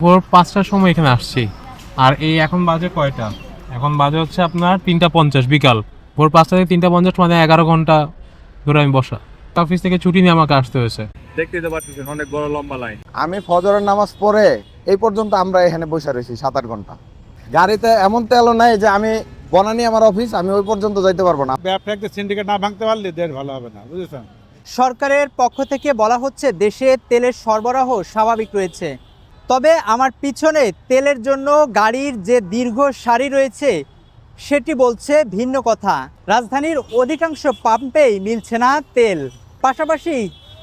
ভোর ৫টার সময় এখানে আসছি। আর এই এখন বাজে কয়টা? এখন বাজে হচ্ছে আপনার ৩টা ৫০ বিকাল। ভোর ৫টা থেকে ৩টা ৫০ মানে ১১ ঘন্টা ধরে আমি বসা। অফিস থেকে ছুটি নিয়ে আমাকে আসতে হয়েছে। দেখতেই তো পাচ্ছেন অনেক বড় লম্বা লাইন। আমি ফজরের নামাজ পড়ে এই পর্যন্ত আমরা এখানে বসে রয়েছি ৭-৮ ঘন্টা। গাড়িতে এমন তেলও নাই যে আমি বনানী আমার অফিস, আমি ওই পর্যন্ত যাইতে পারবো না। ব্যবসায়িকদের সিন্ডিকেট না ভাঙতে পারলে দেশ ভালো হবে না, বুঝেছেন? সরকারের পক্ষ থেকে বলা হচ্ছে দেশে তেলের সরবরাহ স্বাভাবিক রয়েছে, তবে আমার পিছনে তেলের জন্য গাড়ির যে দীর্ঘ সারি রয়েছে সেটি বলছে ভিন্ন কথা। রাজধানীর অধিকাংশ পাম্পেই মিলছে না তেল, পাশাপাশি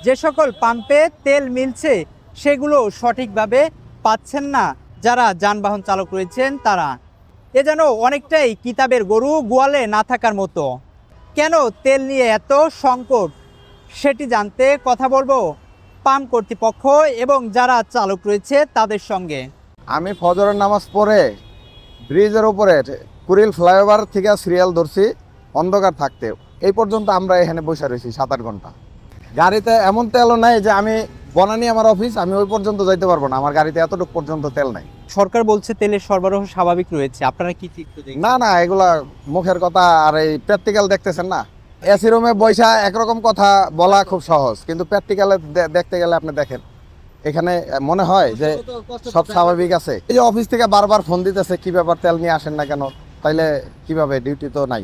যে সকল পাম্পে তেল মিলছে সেগুলো সঠিকভাবে পাচ্ছেন না যারা যানবাহন চালক রয়েছেন তারা। এ যেন অনেকটাই কিতাবের গরু গোয়ালে না থাকার মতো। কেন তেল নিয়ে এত সংকট সেটি জানতে কথা বলবো পাম্প কর্তৃপক্ষ এবং যারা চালক রয়েছে তাদের সঙ্গে। আমি ফজরের নামাজ পড়ে ব্রিজের উপরে কুড়িল ফ্লাইওভার থেকে সিরিয়াল ধরছি অন্ধকার থাকতে, এই পর্যন্ত আমরা এখানে বসে রয়েছি ৭-৮ ঘন্টা। গাড়িতে এমন তেলও নাই যে আমি বনানী আমার অফিস, আমি ওই পর্যন্ত যাইতে পারবো না, আমার গাড়িতে এতটুকু পর্যন্ত তেল নাই। সরকার বলছে তেলের সরবরাহ স্বাভাবিক রয়েছে, আপনারা কি চিত্র দেখছেন? না, এগুলা মুখের কথা, আর এই প্র্যাকটিক্যাল দেখতেছেন না। এসি রুমে বৈশা একরকম কথা বলা খুব সহজ, কিন্তু প্র্যাকটিক্যালে দেখতে গেলে আপনি দেখেন এখানে মনে হয় যে সব স্বাভাবিক আছে। এই যে অফিস থেকে বারবার ফোন দিতেছে, কি ব্যাপার তেল নিয়ে আসেন না কেন, তাইলে কিভাবে, ডিউটি তো নাই।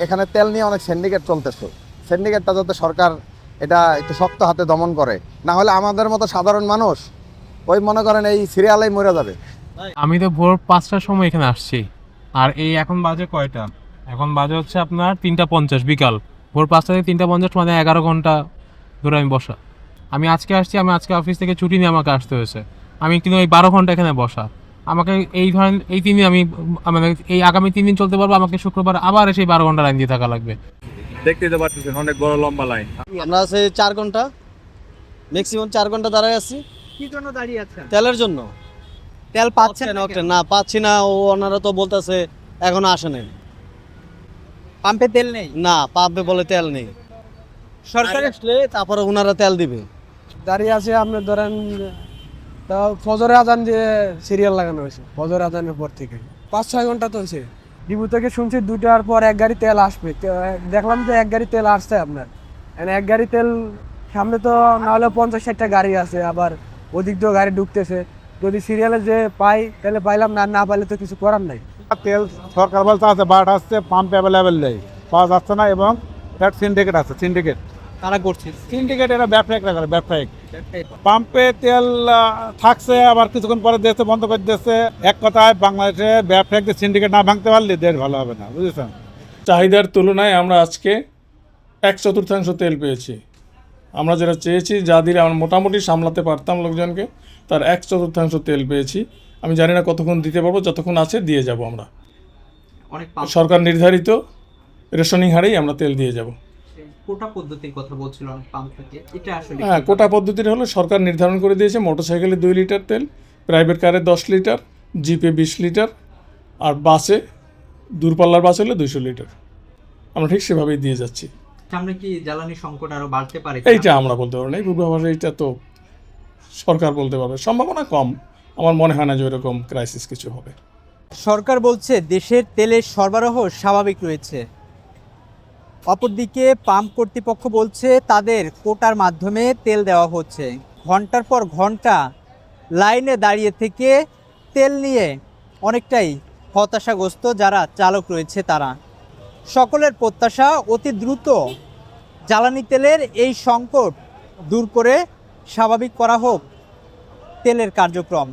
এখানে তেল নিয়ে অনেক সিন্ডিকেট চলতেছে, সিন্ডিকেটটা যাতে সরকার এটা একটু শক্ত হাতে দমন করে, না হলে আমাদের মতো সাধারণ মানুষ ওই মনে করেন এই সিরিয়ালেই মরে যাবে। আমি তো ভোর ৫টার সময় এখানে আসছি। আর এই এখন বাজে কয়টা? এখন বাজে হচ্ছে আপনার ৩টা ৫০ বিকাল। ভোর ৫টা থেকে ৩টা ৫০ মানে ১১ ঘন্টা ধরে আমি বসা। আমি আজকে আসছি, আমি আজকে অফিস থেকে ছুটি নিয়ে আমাকে আসতে হয়েছে। আমি কিন্তু এই ১২ ঘন্টা এখানে বসা। আমাকে এই ধরেন এই ৩ দিন আমি মানে এই আগামী ৩ দিন চলতে পারবো, আমাকে শুক্রবার আবার এসে ১২ ঘন্টা লাইন দিয়ে থাকা লাগবে। দেখতেই তো পাচ্ছেন অনেক বড় লম্বা লাইন। আমরা আছে 4 ঘন্টা, ম্যাক্সিমাম 4 ঘন্টা দাঁড়ায় আছি। কি জন্য দাঁড়িয়ে আছেন? তেলের জন্য। তেল পাচ্ছেন না? না পাচ্ছি না, ওনারা তো বলতেছে এখনো আসে নাই। পাম্পে তেল নেই? না, পাবে বলে তেল নেই। সরকার আসলে তারপরে ওনারা তেল দিবে। দাঁড়িয়ে আছে আপনার ধরেন, তাও ফজরে আজান দিয়ে সিরিয়াল লাগানো হয়েছে, ফজর আজানের পর থেকে ৫-৬ ঘন্টা তো হয়েছে। ডিপু থেকে শুনছি 2টার পর 1 গাড়ি তেল আসবে, দেখলাম যে 1 গাড়ি তেল আসছে আপনার। মানে 1 গাড়ি তেল সামনে তো না হলে 50-60টা গাড়ি আছে, আবার ওদিক দিয়েও গাড়ি ঢুকতেছে। যদি সিরিয়ালে যে পাই তাহলে পাইলাম, না পাইলে তো কিছু করার নাই। তেল সরকার বলতে আছে, বাট আসছে, পাম্প অ্যাভেলেবেল নেই, পাওয়া যাচ্ছে না। এবং একটা সিন্ডিকেট আছে, সিন্ডিকেট তারা করছে। এরা ব্যবসায়িকরা করে, ব্যবসায়িক পাম্পে তেল থাকছে, আবার কিছুক্ষণ পরে দিয়েছে, বন্ধ করে দিয়েছে। এক কথায় বাংলাদেশে ব্যবসায়িকদের সিন্ডিকেট না ভাঙতে পারলে দেশ ভালো হবে না, বুঝেছেন? চাহিদার তুলনায় আমরা আজকে 1/4 তেল পেয়েছি। আমরা যেটা চেয়েছি, যা দিলে আমরা মোটামুটি সামলাতে পারতাম লোকজনকে, তার 1/4 তেল পেয়েছি। আমি জানি না কতক্ষণ দিতে পারবো, যতক্ষণ আছে দিয়ে যাব। আমরা অনেক সরকার নির্ধারিত রেশনিং হারেই আমরা তেল দিয়ে যাব। কোটা পদ্ধতির কথা বলছিল অনেক পাম্প থেকে, এটা আসলে হ্যাঁ, কোটা পদ্ধতির হলো সরকার নির্ধারণ করে দিয়েছে, মোটরসাইকেলে 2 লিটার তেল, প্রাইভেট কারে 10 লিটার, জিপে 20 লিটার, আর বাসে দূরপাল্লার বাস হলে 200 লিটার। আমরা ঠিক সেভাবেই দিয়ে যাচ্ছি। সামনে কি জ্বালানি সংকট আরো বাড়তে পারে? এইটা আমরা বলতে পারবো না, এই পূর্বাভাস এইটা তো সরকার বলতে পারবে। সম্ভাবনা কম, আমার মনে হয় না যে ওইরকম ক্রাইসিস কিছু হবে। সরকার বলছে দেশের তেলের সরবরাহ স্বাভাবিক রয়েছে, অপরদিকে পাম্প কর্তৃপক্ষ বলছে তাদের কোটার মাধ্যমে তেল দেওয়া হচ্ছে। ঘন্টার পর ঘন্টা লাইনে দাঁড়িয়ে থেকে তেল নিয়ে অনেকটাই হতাশাগ্রস্ত যারা চালক রয়েছে তারা। সকলের প্রত্যাশা অতি দ্রুত জ্বালানি তেলের এই সংকট দূর করে স্বাভাবিক করা হোক তেলের কার্যক্রম।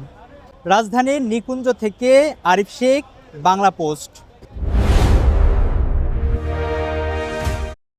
রাজধানীর নিকুঞ্জ থেকে আরিফ শেখ, বাংলা পোস্ট।